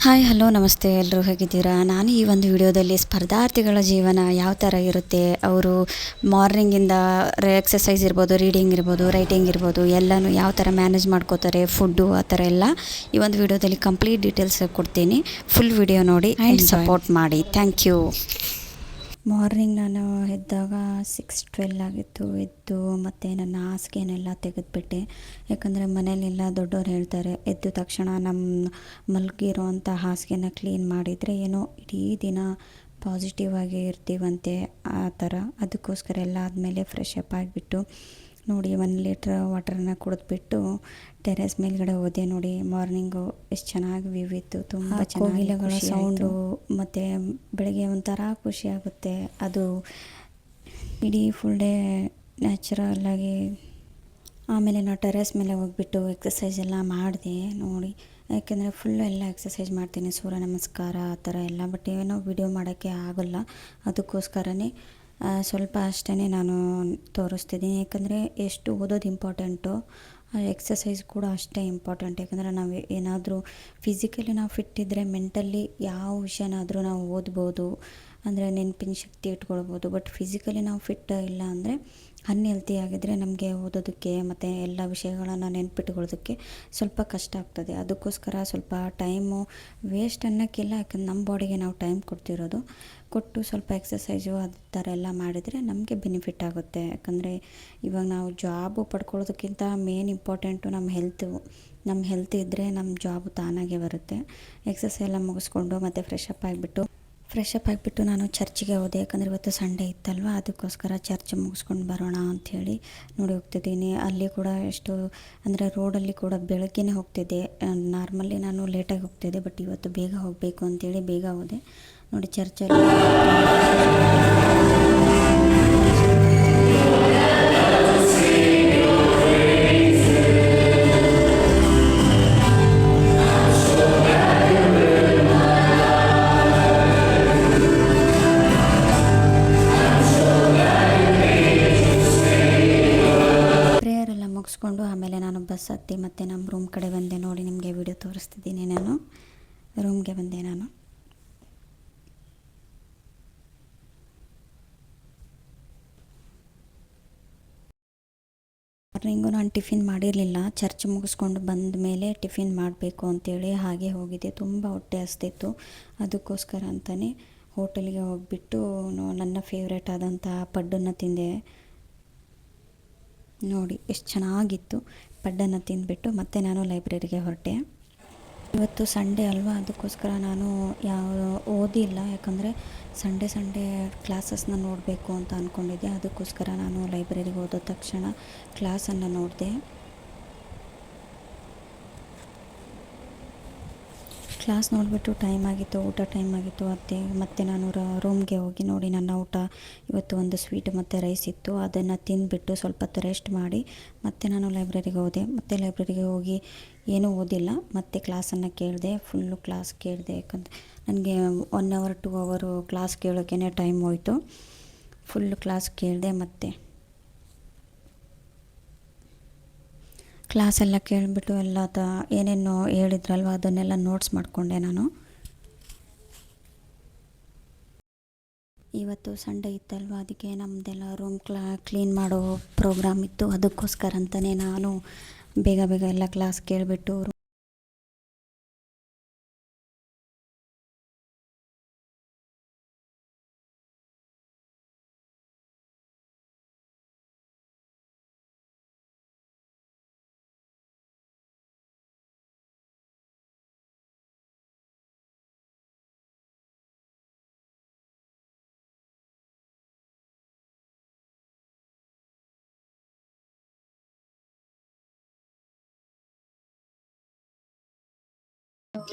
Hi hello ನಮಸ್ತೆ, ಎಲ್ಲರೂ ಹೇಗಿದ್ದೀರಾ? ನಾನು ಈ ಒಂದು ವಿಡಿಯೋದಲ್ಲಿ ಸ್ಪರ್ಧಾರ್ಥಿಗಳ ಜೀವನ ಯಾವ ಥರ ಇರುತ್ತೆ, ಅವರು ಮಾರ್ನಿಂಗಿಂದ ಎಕ್ಸಸೈಸ್ ಇರ್ಬೋದು, ರೀಡಿಂಗ್ ಇರ್ಬೋದು, ರೈಟಿಂಗ್ ಇರ್ಬೋದು, ಎಲ್ಲನೂ ಯಾವ ಥರ ಮ್ಯಾನೇಜ್ ಮಾಡ್ಕೋತಾರೆ, ಫುಡ್ಡು ಆ ಥರ ಎಲ್ಲ ಈ ಒಂದು ವಿಡಿಯೋದಲ್ಲಿ ಕಂಪ್ಲೀಟ್ ಡೀಟೇಲ್ಸ್ ಕೊಡ್ತೀನಿ. ಫುಲ್ ವಿಡಿಯೋ ನೋಡಿ ಆ್ಯಂಡ್ ಸಪೋರ್ಟ್ ಮಾಡಿ. Thank you. ಮಾರ್ನಿಂಗ್ ನಾನು ಎದ್ದಾಗ 6:12 ಆಗಿತ್ತು. ಎದ್ದು ಮತ್ತು ನನ್ನ ಹಾಸಿಗೆನೆಲ್ಲ ತೆಗೆದುಬಿಟ್ಟೆ. ಯಾಕಂದರೆ ಮನೇಲೆಲ್ಲ ದೊಡ್ಡವ್ರು ಹೇಳ್ತಾರೆ, ಎದ್ದ ತಕ್ಷಣ ನಮ್ಮ ಮಲಗಿರೋವಂಥ ಹಾಸಿಗೆನ ಕ್ಲೀನ್ ಮಾಡಿದರೆ ಏನೋ ಇಡೀ ದಿನ ಪಾಸಿಟಿವ್ ಆಗಿ ಇರ್ತೀವಂತೆ, ಆ ಥರ. ಅದಕ್ಕೋಸ್ಕರ ಎಲ್ಲ ಆದಮೇಲೆ ಫ್ರೆಶ್ ಅಪ್ ಆಗಿಬಿಟ್ಟು ನೋಡಿ 1 ಲೀಟ್ರ್ ವಾಟರನ್ನ ಕುಡಿದ್ಬಿಟ್ಟು ಟೆರೆಸ್ ಮೇಲ್ಗಡೆ ಹೋದೆ. ನೋಡಿ ಮಾರ್ನಿಂಗು ಎಷ್ಟು ಚೆನ್ನಾಗಿ ವ್ಯೂ ಇತ್ತು, ತುಂಬ ಕೋಗಿಲೆಗಳ ಸೌಂಡು, ಮತ್ತು ಬೆಳಗ್ಗೆ ಒಂಥರ ಖುಷಿಯಾಗುತ್ತೆ. ಅದು ಇಡೀ ಫುಲ್ ಡೇ ನ್ಯಾಚುರಲ್ಲಾಗಿ. ಆಮೇಲೆ ನಾವು ಟೆರೆಸ್ ಮೇಲೆ ಹೋಗ್ಬಿಟ್ಟು ಎಕ್ಸಸೈಸ್ ಎಲ್ಲ ಮಾಡಿದೆ ನೋಡಿ. ಯಾಕೆಂದರೆ ಫುಲ್ಲು ಎಲ್ಲ ಎಕ್ಸಸೈಸ್ ಮಾಡ್ತೀನಿ, ಸೂರ್ಯ ನಮಸ್ಕಾರ ಆ ಥರ ಎಲ್ಲ. ಬಟ್ ಏನೋ ವಿಡಿಯೋ ಮಾಡೋಕ್ಕೆ ಆಗೋಲ್ಲ, ಅದಕ್ಕೋಸ್ಕರನೇ ಸ್ವಲ್ಪ ಅಷ್ಟೇ ನಾನು ತೋರಿಸ್ತಿದ್ದೀನಿ. ಯಾಕಂದರೆ ಎಷ್ಟು ಓದೋದು ಇಂಪಾರ್ಟೆಂಟು, ಎಕ್ಸಸೈಸ್ ಕೂಡ ಅಷ್ಟೇ ಇಂಪಾರ್ಟೆಂಟ್. ಯಾಕಂದರೆ ನಾವು ಏನಾದರೂ ಫಿಸಿಕಲಿ ನಾವು ಫಿಟ್ ಇದ್ದರೆ ಮೆಂಟಲಿ ಯಾವ ವಿಷಯನಾದರೂ ನಾವು ಓದ್ಬೋದು, ಅಂದರೆ ನೆನಪಿನ ಶಕ್ತಿ ಇಟ್ಕೊಳ್ಬೋದು. ಬಟ್ ಫಿಸಿಕಲಿ ನಾವು ಫಿಟ್ ಇಲ್ಲ ಅಂದರೆ ಅನ್ಹೆಲ್ತಿ ಆಗಿದ್ದರೆ ನಮಗೆ ಓದೋದಕ್ಕೆ ಮತ್ತು ಎಲ್ಲ ವಿಷಯಗಳನ್ನು ನೆನಪಿಟ್ಕೊಳ್ಳೋದಕ್ಕೆ ಸ್ವಲ್ಪ ಕಷ್ಟ ಆಗ್ತದೆ. ಅದಕ್ಕೋಸ್ಕರ ಸ್ವಲ್ಪ ಟೈಮು ವೇಸ್ಟ್ ಅನ್ನೋಕ್ಕಿಲ್ಲ, ಯಾಕಂದ್ರೆ ನಮ್ಮ ಬಾಡಿಗೆ ನಾವು ಟೈಮ್ ಕೊಟ್ಟು ಸ್ವಲ್ಪ ಎಕ್ಸಸೈಸು ಅದು ಥರ ಎಲ್ಲ ಮಾಡಿದರೆ ನಮಗೆ ಬೆನಿಫಿಟ್ ಆಗುತ್ತೆ. ಯಾಕಂದರೆ ಇವಾಗ ನಾವು ಜಾಬು ಪಡ್ಕೊಳ್ಳೋದಕ್ಕಿಂತ ಮೇನ್ ಇಂಪಾರ್ಟೆಂಟು ನಮ್ಮ ಹೆಲ್ತ್ ಇದ್ದರೆ ನಮ್ಮ ಜಾಬು ತಾನಾಗೆ ಬರುತ್ತೆ. ಎಕ್ಸಸೈಸ್ ಎಲ್ಲ ಮುಗಿಸ್ಕೊಂಡು ಮತ್ತು ಫ್ರೆಶ್ ಅಪ್ ಆಗಿಬಿಟ್ಟು ನಾನು ಚರ್ಚಿಗೆ ಹೋದೆ. ಯಾಕಂದರೆ ಇವತ್ತು ಸಂಡೇ ಇತ್ತಲ್ವ, ಅದಕ್ಕೋಸ್ಕರ ಚರ್ಚ್ ಮುಗಿಸ್ಕೊಂಡು ಬರೋಣ ಅಂಥೇಳಿ ನೋಡಿ ಹೋಗ್ತಿದ್ದೀನಿ. ಅಲ್ಲಿ ಕೂಡ ಅಂದರೆ ರೋಡಲ್ಲಿ ಕೂಡ ಬೆಳಗ್ಗೆನೇ ಹೋಗ್ತಿದ್ದೆ. ನಾರ್ಮಲಿ ನಾನು ಲೇಟಾಗಿ ಹೋಗ್ತಿದ್ದೆ, ಬಟ್ ಇವತ್ತು ಬೇಗ ಹೋಗಬೇಕು ಅಂಥೇಳಿ ಬೇಗ ಹೋದೆ. ನೋಡಿ ಚರ್ಚಲ್ಲಿ ಮುಗಿಸ್ಕೊಂಡು ಆಮೇಲೆ ನಾನು ಬಸ್ ಹತ್ತಿ ಮತ್ತು ನಮ್ಮ ರೂಮ್ ಕಡೆ ಬಂದೆ. ನೋಡಿ ನಿಮಗೆ ವಿಡಿಯೋ ತೋರಿಸ್ತಿದ್ದೀನಿ. ನಾನು ರೂಮ್ಗೆ ಬಂದೆ. ನಾನು ಮಾರ್ನಿಂಗು ನಾನು ಟಿಫಿನ್ ಮಾಡಿರಲಿಲ್ಲ. ಚರ್ಚ್ ಮುಗಿಸ್ಕೊಂಡು ಬಂದ ಮೇಲೆ ಟಿಫಿನ್ ಮಾಡಬೇಕು ಅಂತೇಳಿ ಹಾಗೆ ಹೋಗಿದ್ದೆ. ತುಂಬ ಹೊಟ್ಟೆ ಹಸ್ತಿತ್ತು, ಅದಕ್ಕೋಸ್ಕರ ಅಂತಲೇ ಹೋಟೆಲಿಗೆ ಹೋಗಿಬಿಟ್ಟು ನನ್ನ ಫೇವ್ರೇಟ್ ಆದಂಥ ಪಡ್ಡನ್ನು ತಿಂದೆ. ನೋಡಿ ಎಷ್ಟು ಚೆನ್ನಾಗಿತ್ತು. ಪಡ್ಡನ್ನು ತಿಂದುಬಿಟ್ಟು ಮತ್ತೆ ನಾನು ಲೈಬ್ರರಿಗೆ ಹೊರಟೆ. ಇವತ್ತು ಸಂಡೇ ಅಲ್ವಾ, ಅದಕ್ಕೋಸ್ಕರ ನಾನು ಓದಿಲ್ಲ. ಯಾಕಂದರೆ ಸಂಡೇ ಕ್ಲಾಸಸ್ನ ನೋಡಬೇಕು ಅಂತ ಅಂದ್ಕೊಂಡಿದ್ದೆ. ಅದಕ್ಕೋಸ್ಕರ ನಾನು ಲೈಬ್ರರಿಗೆ ಹೋದ ತಕ್ಷಣ ಕ್ಲಾಸನ್ನು ನೋಡಿದೆ. ಕ್ಲಾಸ್ ನೋಡಿಬಿಟ್ಟು ಊಟ ಟೈಮ್ ಆಗಿತ್ತು. ಮತ್ತೆ ನಾನು ರೂಮ್ಗೆ ಹೋಗಿ ನೋಡಿ ನನ್ನ ಊಟ ಇವತ್ತು ಒಂದು ಸ್ವೀಟ್ ಮತ್ತು ರೈಸ್ ಇತ್ತು. ಅದನ್ನು ತಿಂದುಬಿಟ್ಟು ಸ್ವಲ್ಪ ಹೊತ್ತು ರೆಸ್ಟ್ ಮಾಡಿ ಮತ್ತೆ ನಾನು ಲೈಬ್ರರಿಗೆ ಹೋದೆ. ಮತ್ತೆ ಲೈಬ್ರರಿಗೆ ಹೋಗಿ ಏನೂ ಓದಿಲ್ಲ, ಮತ್ತು ಕ್ಲಾಸನ್ನು ಕೇಳಿದೆ. ಫುಲ್ಲು ಕ್ಲಾಸ್ ಕೇಳಿದೆ. ಯಾಕಂದರೆ ನನಗೆ 1 hour 2 hour ಕ್ಲಾಸ್ ಕೇಳೋಕ್ಕೇ ಟೈಮ್ ಹೋಯಿತು. ಫುಲ್ಲು ಕ್ಲಾಸ್ ಕೇಳಿದೆ. ಮತ್ತು ಕ್ಲಾಸೆಲ್ಲ ಕೇಳಿಬಿಟ್ಟು ಎಲ್ಲ ಏನೇನು ಹೇಳಿದ್ರಲ್ವ ಅದನ್ನೆಲ್ಲ ನೋಟ್ಸ್ ಮಾಡಿಕೊಂಡೆ ನಾನು. ಇವತ್ತು ಸಂಡೇ ಇತ್ತಲ್ವ, ಅದಕ್ಕೆ ನಮ್ಮದೆಲ್ಲ ರೂಮ್ ಕ್ಲೀನ್ ಮಾಡೋ ಪ್ರೋಗ್ರಾಮ್ ಇತ್ತು. ಅದಕ್ಕೋಸ್ಕರ ಅಂತಲೇ ನಾನು ಬೇಗ ಎಲ್ಲ ಕ್ಲಾಸ್ ಕೇಳಿಬಿಟ್ಟು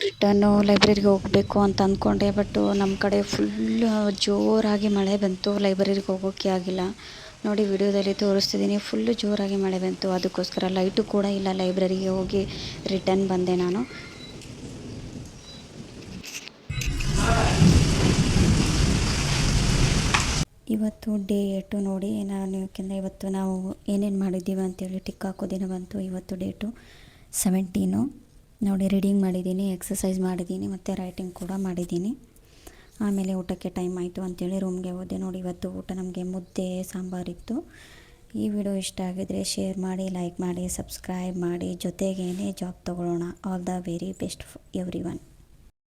ರಿಟರ್ನು ಲೈಬ್ರರಿಗೆ ಹೋಗಬೇಕು ಅಂತ ಅಂದ್ಕೊಂಡೆ. ಬಟ್ ನಮ್ಮ ಕಡೆ ಫುಲ್ ಜೋರಾಗಿ ಮಳೆ ಬಂತು, ಲೈಬ್ರರಿಗೆ ಹೋಗೋಕ್ಕೆ ಆಗಿಲ್ಲ. ನೋಡಿ ವಿಡಿಯೋದಲ್ಲಿ ತೋರಿಸ್ತಿದ್ದೀನಿ, ಫುಲ್ಲು ಜೋರಾಗಿ ಮಳೆ ಬಂತು. ಅದಕ್ಕೋಸ್ಕರ ಲೈಟು ಕೂಡ ಇಲ್ಲ. ಲೈಬ್ರರಿಗೆ ಹೋಗಿ ರಿಟರ್ನ್ ಬಂದೆ ನಾನು. ಇವತ್ತು ಡೇ 8 ನೋಡಿ ನಾನು. ಯಾಕೆಂದರೆ ಇವತ್ತು ನಾವು ಏನೇನು ಮಾಡಿದ್ದೀವಿ ಅಂತೇಳಿ ಟಿಕ್ ಹಾಕೋ ದಿನ ಬಂತು. ಇವತ್ತು ಡೇಟು 17. ನೋಡಿ ರೀಡಿಂಗ್ ಮಾಡಿದ್ದೀನಿ, ಎಕ್ಸಸೈಸ್ ಮಾಡಿದ್ದೀನಿ ಮತ್ತು ರೈಟಿಂಗ್ ಕೂಡ ಮಾಡಿದ್ದೀನಿ. ಆಮೇಲೆ ಊಟಕ್ಕೆ ಟೈಮ್ ಆಯಿತು ಅಂಥೇಳಿ ರೂಮ್ಗೆ ಹೋದೆ. ನೋಡಿ ಇವತ್ತು ಊಟ ನಮಗೆ ಮುದ್ದೆ ಸಾಂಬಾರಿತ್ತು. ಈ ವಿಡಿಯೋ ಇಷ್ಟ ಆಗಿದರೆ ಶೇರ್ ಮಾಡಿ, ಲೈಕ್ ಮಾಡಿ, ಸಬ್ಸ್ಕ್ರೈಬ್ ಮಾಡಿ. ಜೊತೆಗೇನೆ ಜಾಬ್ ತೊಗೊಳ್ಳೋಣ. All the very best every one.